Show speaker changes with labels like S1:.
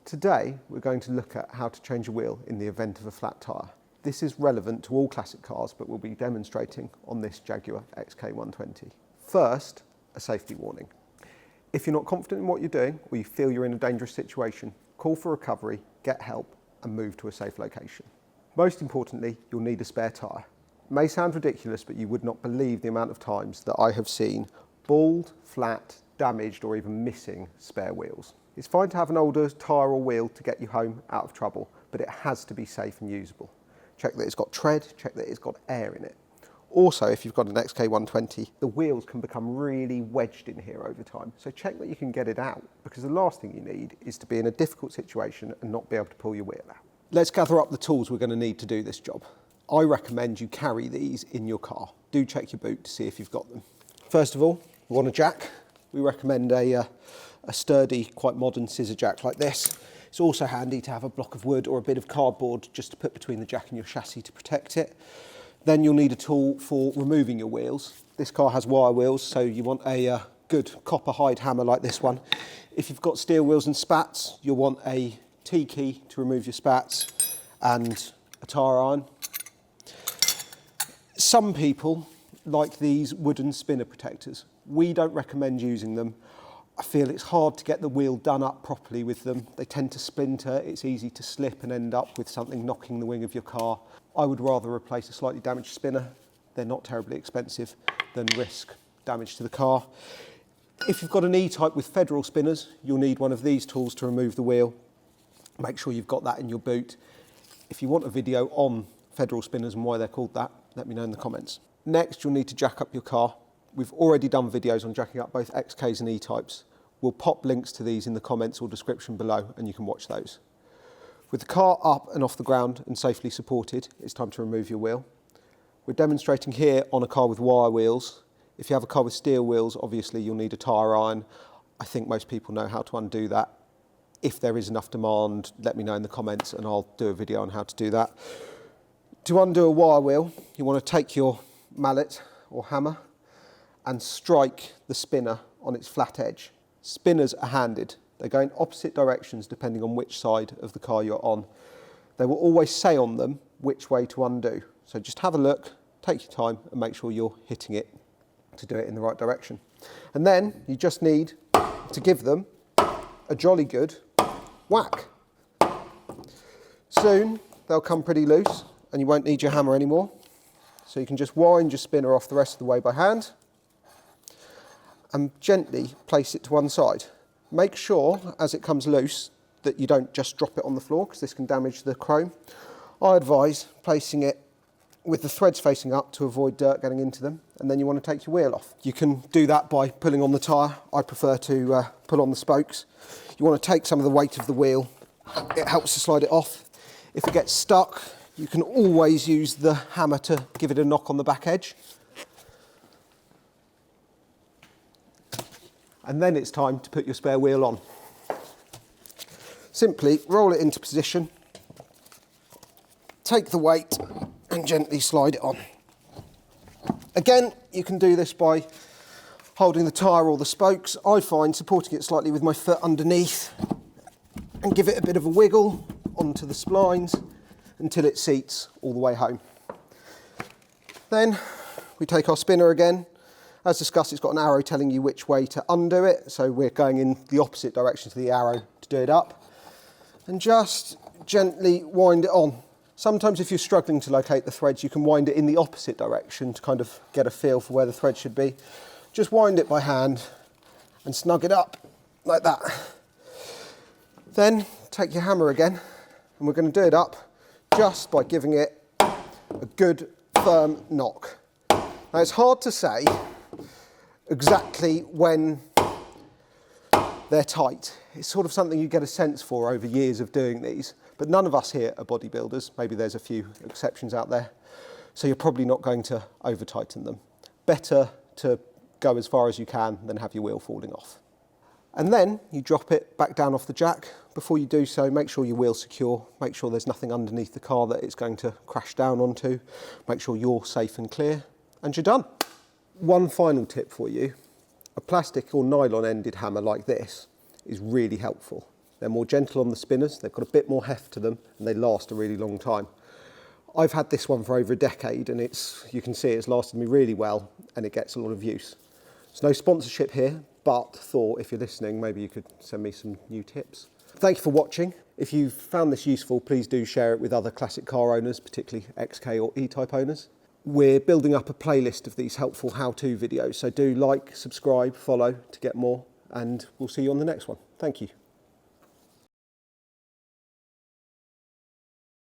S1: Today we're going to look at how to change a wheel in the event of a flat tyre. This is relevant to all classic cars, but we'll be demonstrating on this Jaguar XK120. First, a safety warning. If you're not confident in what you're doing or you feel you're in a dangerous situation, call for recovery, get help and move to a safe location. Most importantly, you'll need a spare tyre. It may sound ridiculous, but you would not believe the amount of times that I have seen bald, flat, damaged or even missing spare wheels. It's fine to have an older tyre or wheel to get you home out of trouble, but it has to be safe and usable. Check that it's got tread, check that it's got air in it. Also, if you've got an XK120, the wheels can become really wedged in here over time, so check that you can get it out, because the last thing you need is to be in a difficult situation and not be able to pull your wheel out. Let's gather up the tools we're going to need to do this job. I recommend you carry these in your car. Do check your boot to see if you've got them. First of all, you want a jack. We recommend a sturdy, quite modern scissor jack like this. It's also handy to have a block of wood or a bit of cardboard just to put between the jack and your chassis to protect it. Then you'll need a tool for removing your wheels. This car has wire wheels, so you want a good copper hide hammer like this one. If you've got steel wheels and spats, you'll want a T-key to remove your spats and a tyre iron. Some people like these wooden spinner protectors. We don't recommend using them. I feel it's hard to get the wheel done up properly with them. They tend to splinter, it's easy to slip and end up with something knocking the wing of your car. I would rather replace a slightly damaged spinner. They're not terribly expensive than risk damage to the car. If you've got an E-type with federal spinners, you'll need one of these tools to remove the wheel. Make sure you've got that in your boot. If you want a video on federal spinners and why they're called that, let me know in the comments. Next, you'll need to jack up your car. We've already done videos on jacking up both XKs and E-types. We'll pop links to these in the comments or description below and you can watch those. With the car up and off the ground and safely supported, it's time to remove your wheel. We're demonstrating here on a car with wire wheels. If you have a car with steel wheels, obviously you'll need a tyre iron. I think most people know how to undo that. If there is enough demand, let me know in the comments and I'll do a video on how to do that. To undo a wire wheel, you want to take your mallet or hammer and strike the spinner on its flat edge. Spinners are handed. They go in opposite directions depending on which side of the car you're on. They will always say on them which way to undo. So just have a look, take your time and make sure you're hitting it to do it in the right direction. And then you just need to give them a jolly good whack. Soon they'll come pretty loose and you won't need your hammer anymore. So you can just wind your spinner off the rest of the way by hand and gently place it to one side. Make sure as it comes loose that you don't just drop it on the floor because this can damage the chrome. I advise placing it with the threads facing up to avoid dirt getting into them, and then you want to take your wheel off. You can do that by pulling on the tyre. I prefer to pull on the spokes. You want to take some of the weight of the wheel. It helps to slide it off. If it gets stuck, you can always use the hammer to give it a knock on the back edge. And then it's time to put your spare wheel on. Simply roll it into position, take the weight and gently slide it on. Again, you can do this by holding the tyre or the spokes. I find supporting it slightly with my foot underneath and give it a bit of a wiggle onto the splines until it seats all the way home. Then we take our spinner again. As discussed, it's got an arrow telling you which way to undo it, so we're going in the opposite direction to the arrow to do it up. And just gently wind it on. Sometimes if you're struggling to locate the threads, you can wind it in the opposite direction to kind of get a feel for where the thread should be. Just wind it by hand and snug it up like that. Then take your hammer again, and we're going to do it up just by giving it a good firm knock. Now it's hard to say exactly when they're tight. It's sort of something you get a sense for over years of doing these, but none of us here are bodybuilders. Maybe there's a few exceptions out there, so you're probably not going to over tighten them. Better to go as far as you can than have your wheel falling off. And then you drop it back down off the jack. Before you do so, make sure your wheel's secure, make sure there's nothing underneath the car that it's going to crash down onto, make sure you're safe and clear, and you're done. One final tip for you, a plastic or nylon ended hammer like this is really helpful. They're more gentle on the spinners, they've got a bit more heft to them, and they last a really long time. I've had this one for over a decade, and you can see it's lasted me really well, and it gets a lot of use. There's no sponsorship here, but thought if you're listening, maybe you could send me some new tips. Thank you for watching. If you've found this useful, please do share it with other classic car owners, particularly XK or E-Type owners. We're building up a playlist of these helpful how-to videos, so do like, subscribe, follow to get more, and we'll see you on the next one. Thank you.